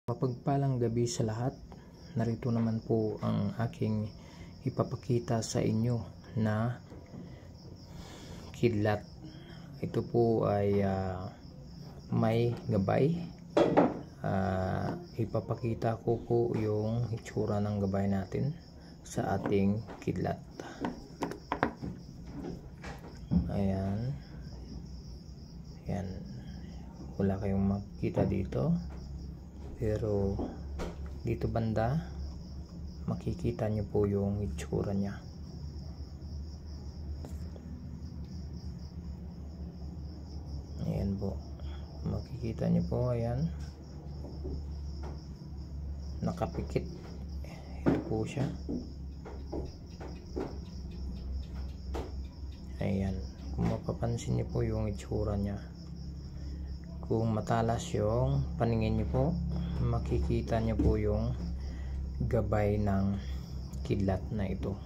Mapagpalang gabi sa lahat. Narito naman po ang aking ipapakita sa inyo na kidlat. Ito po ay may gabay. Ipapakita ko po yung itsura ng gabay natin sa ating kidlat. Ayan. Ayan. Wala kayong makikita dito. Pero dito banda makikita nyo po yung itsura nya. Ayan po, makikita nyo po. Ayan, nakapikit. Ito po siya. Ayan, kung mapapansin nyo po yung itsura nya, kung matalas yung paningin nyo po, makikita nyo po yung gabay ng kidlat na ito.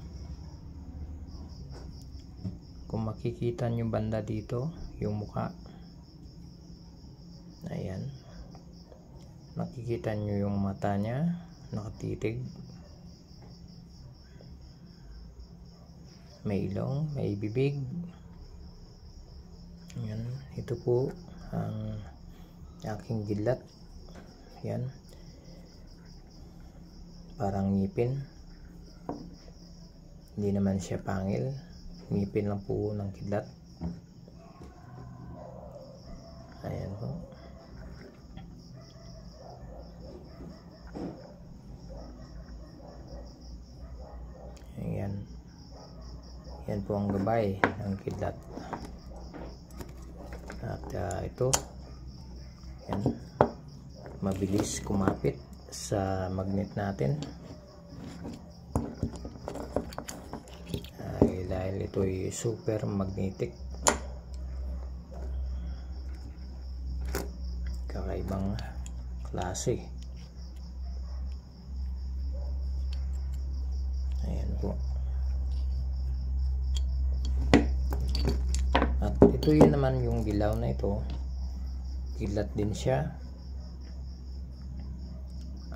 Kung makikita nyo banda dito yung muka, ayan, makikita nyo yung mata nya nakatitig, may ilong, may bibig. Ayan, ito po ang aking kidlat. Yan, parang ngipin. Hindi naman siya pangil, ngipin lang po ng kidlat. Ayan po. Ayan, yan po ang gabay ng kidlat. At ito, yan, mabilis kumapit sa magnet natin dahil ito ay super magnetic. Kakaibang klase. Ayan po. At ito yun naman yung dilaw na ito, kidlat din siya.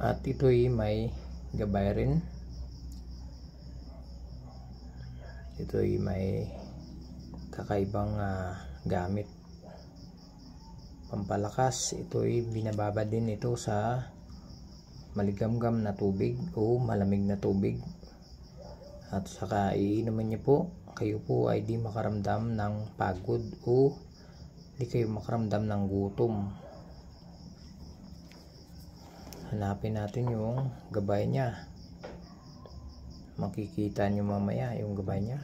At ito'y may gabay rin. Ito'y may kakaibang gamit, pampalakas. Ito'y binababa din ito sa maligamgam na tubig o malamig na tubig. At saka iinumin niyo po, kayo po ay di makaramdam ng pagod o di kayo makaramdam ng gutom. Hanapin natin yung gabay nya. Makikita nyo mamaya yung gabay nya.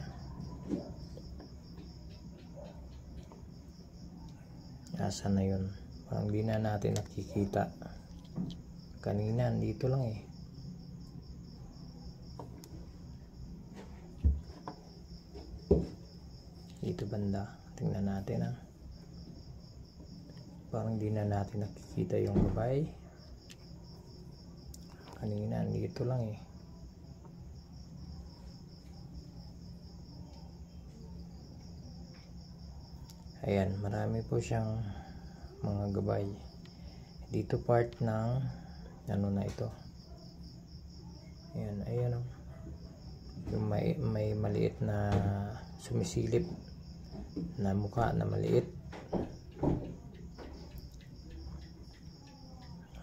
Asa na yun? Parang di na natin nakikita. Kanina dito lang eh. Dito banda. Tingnan natin Parang di na natin nakikita yung gabay. Kanina dito lang eh. Ayan, marami po siyang mga gabay. Dito part ng ano na ito. Ayan, ayan yung may maliit na sumisilip na mukha na maliit.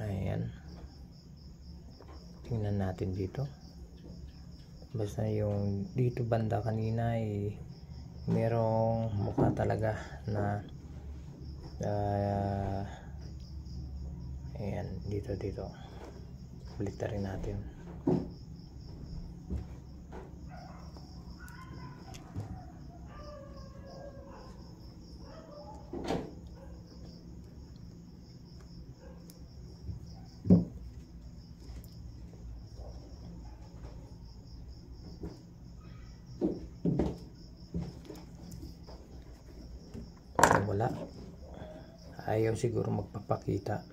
Ayan, tingnan natin dito. Basta yung dito banda kanina ay merong mukha talaga na ayan, dito balitarin natin. Wala, ayaw siguro magpapakita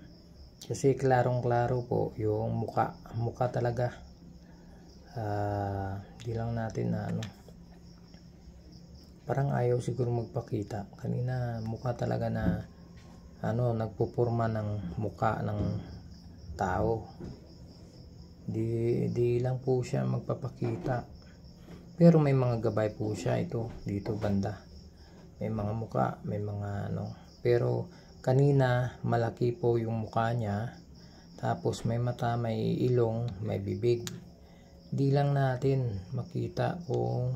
kasi klarong klaro po yung muka talaga. Di lang natin na parang ayaw siguro magpakita. Kanina mukha talaga na nagpupurma ng muka ng tao. Di lang po siya magpapakita. Pero may mga gabay po siya ito dito banda. May mga muka, may mga ano. Pero kanina malaki po yung mukha niya. Tapos may mata, may ilong, may bibig. Di lang natin makita kung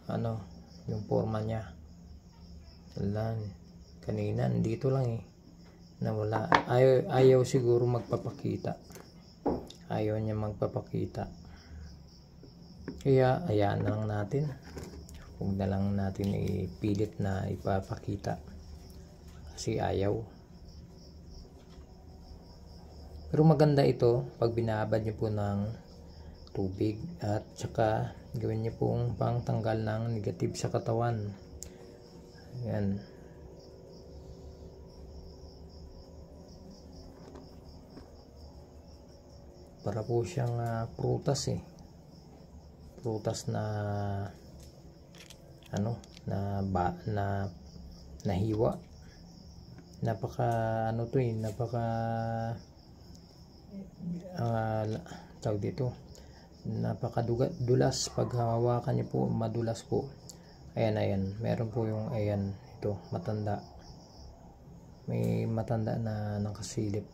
ano yung forma niya. Kanina dito lang nawala. Ayaw siguro magpapakita. Ayaw niya magpapakita. Kaya ayan lang natin. Huwag na lang natin ipilit na ipapakita. Kasi ayaw. Pero maganda ito pag binabad niyo po ng tubig at saka gawin niyo pong pangtanggal ng negative sa katawan. Ayan. Para po siyang prutas prutas na ano na hiwa. Napaka ano to napaka tawag dito, napakadulas. Pag hawakan niyo po madulas po. Ayan, meron po yung ito matanda, may matanda na nakasilip.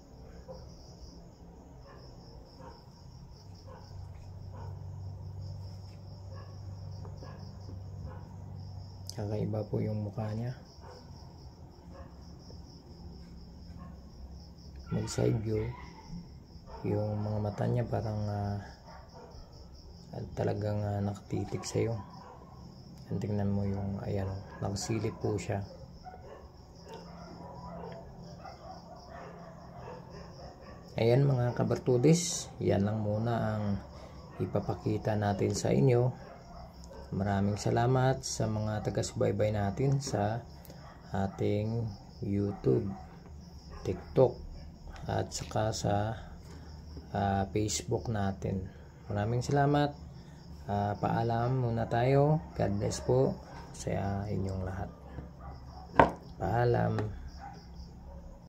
Kakaiba po yung mukha niya. Mag side view. Yung mga mata niya parang talagang nakatitig sa'yo. Tingnan mo yung nakasilip po siya. Ayan mga kabartudis, yan lang muna ang ipapakita natin sa inyo. Maraming salamat sa mga taga-subaybay natin sa ating YouTube, TikTok at saka sa Facebook natin. Maraming salamat. Paalam muna tayo. God bless po sa inyong lahat. Paalam.